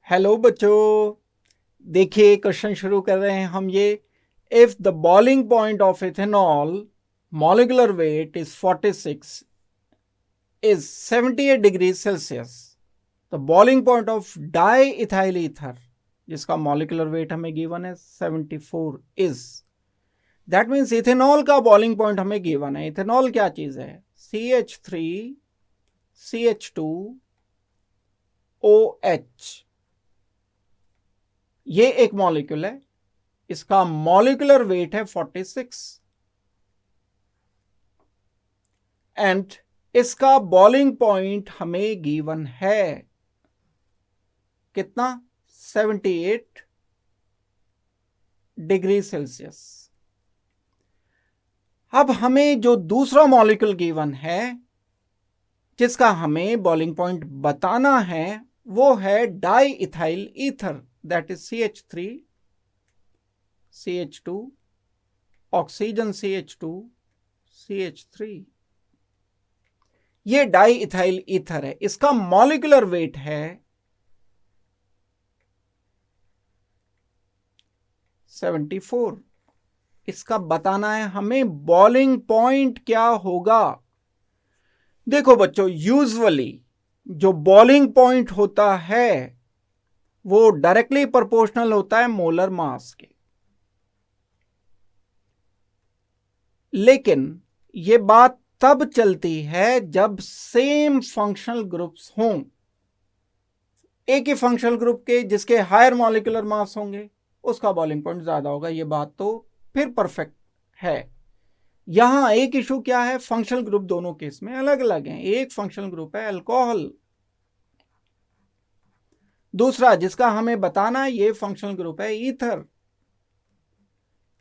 Hello बच्चों, देखिए question शुरू कर रहे हैं हम ये। If the boiling point of ethanol molecular weight is 46 is 78 degree Celsius, the boiling point of di ethyl ether जिसका मॉलिक्यूलर वेट हमें गिवन है 74 इज, दैट मीन्स इथेनॉल का बॉइलिंग पॉइंट हमें गिवन है। इथेनॉल क्या चीज है? CH3 CH2OH, ये एक मॉलिक्यूल है, इसका मॉलिक्यूलर वेट है 46 एंड इसका बॉइलिंग पॉइंट हमें गिवन है कितना? 78 डिग्री सेल्सियस। अब हमें जो दूसरा मॉलिक्यूल गिवन है जिसका हमें बॉइलिंग पॉइंट बताना है वो है di ethyl ether, that is CH3 CH2 oxygen CH2 CH3। ये डाई इथाइल ईथर है, इसका मॉलिक्यूलर वेट है 74। इसका बताना है हमें बॉइलिंग पॉइंट क्या होगा। देखो बच्चों, यूजुअली जो बॉइलिंग पॉइंट होता है वो डायरेक्टली प्रोपोर्शनल होता है मोलर मास के, लेकिन ये बात तब चलती है जब सेम फंक्शनल ग्रुप्स हों। एक ही फंक्शनल ग्रुप के जिसके हायर मॉलिक्यूलर मास होंगे उसका बॉइलिंग पॉइंट ज्यादा होगा, ये बात तो फिर परफेक्ट है। यहां एक इशू क्या है? फंक्शनल ग्रुप दोनों केस में अलग अलग हैं। एक फंक्शनल ग्रुप है अल्कोहल, दूसरा जिसका हमें बताना है ये फंक्शनल ग्रुप है ईथर।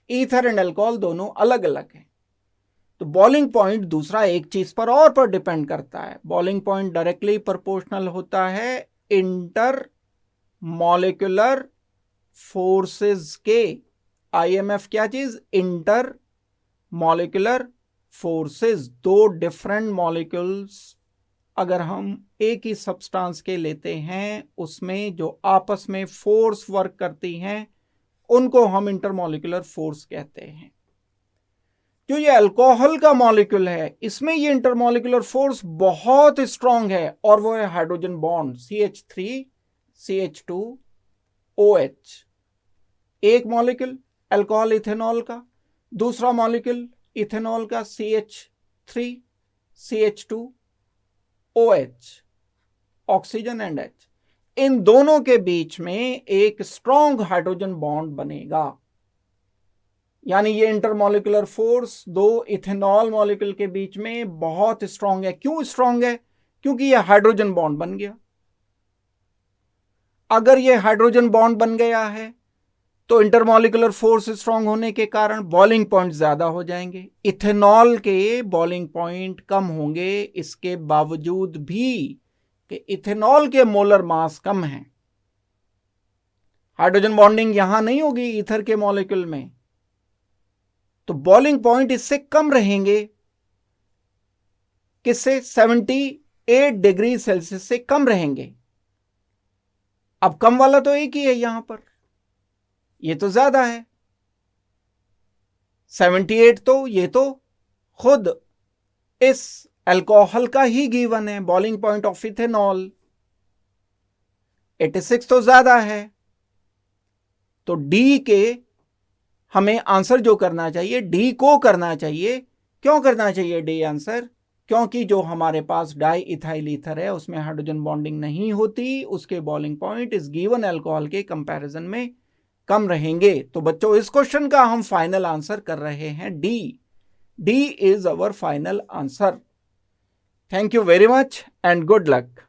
ईथर एंड अल्कोहल दोनों अलग अलग हैं, तो बॉइलिंग पॉइंट दूसरा एक चीज पर डिपेंड करता है। बॉइलिंग पॉइंट डायरेक्टली प्रोपोर्शनल होता है इंटर मॉलिक्यूलर फोर्सेस के। IMF क्या चीज? Inter molecular forces. दो डिफरेंट मॉलिक्यूल्स अगर हम एक ही सब्सटेंस के लेते हैं उसमें जो आपस में फोर्स वर्क करती हैं उनको हम इंटरमॉलिक्यूलर फोर्स कहते हैं। जो ये अल्कोहल का मॉलिक्यूल है इसमें ये इंटरमॉलिक्यूलर फोर्स बहुत स्ट्रांग है और वो है हाइड्रोजन बॉन्ड CH3 CH2OH। एक मॉलिक्यूल अल्कोहल इथेनॉल का, दूसरा मॉलिक्यूल इथेनॉल का CH3 CH2OH, oxygen and H। इन दोनों के बीच में एक स्ट्रांग हाइड्रोजन बॉन्ड बनेगा, यानी ये इंटरमॉलिक्यूलर फोर्स दो इथेनॉल मॉलिक्यूल के बीच में बहुत स्ट्रांग है। क्यों स्ट्रांग है? क्योंकि ये हाइड्रोजन बॉन्ड बन गया। अगर ये हाइड्रोजन बॉन्ड बन गया है तो इंटरमॉलिक्यूलर फोर्स स्ट्रांग होने के कारण बॉइलिंग पॉइंट ज्यादा हो जाएंगे। इथेनॉल के बॉइलिंग पॉइंट कम होंगे, इसके बावजूद भी कि इथेनॉल के मोलर मास कम है। हाइड्रोजन बॉन्डिंग यहां नहीं होगी ईथर के मॉलिक्यूल में, तो बॉइलिंग पॉइंट इससे कम रहेंगे। किससे? 78 डिग्री सेल्सियस से कम रहेंगे। अब कम वाला तो एक ही है यहां पर, ये तो ज्यादा है 78, तो ये तो खुद इस अल्कोहल का ही गिवन है। बॉइलिंग पॉइंट ऑफ इथेनॉल 86 तो ज्यादा है, तो डी के हमें आंसर जो करना चाहिए डी को करना चाहिए। क्यों करना चाहिए डी आंसर? क्योंकि जो हमारे पास डाई इथाइल ईथर है उसमें हाइड्रोजन बॉन्डिंग नहीं होती, उसके बॉइलिंग पॉइंट इस गिवन अल्कोहल के कंपैरिजन में कम रहेंगे। तो बच्चों इस क्वेश्चन का हम फाइनल आंसर कर रहे हैं D. D is our final answer. Thank you very much and good luck.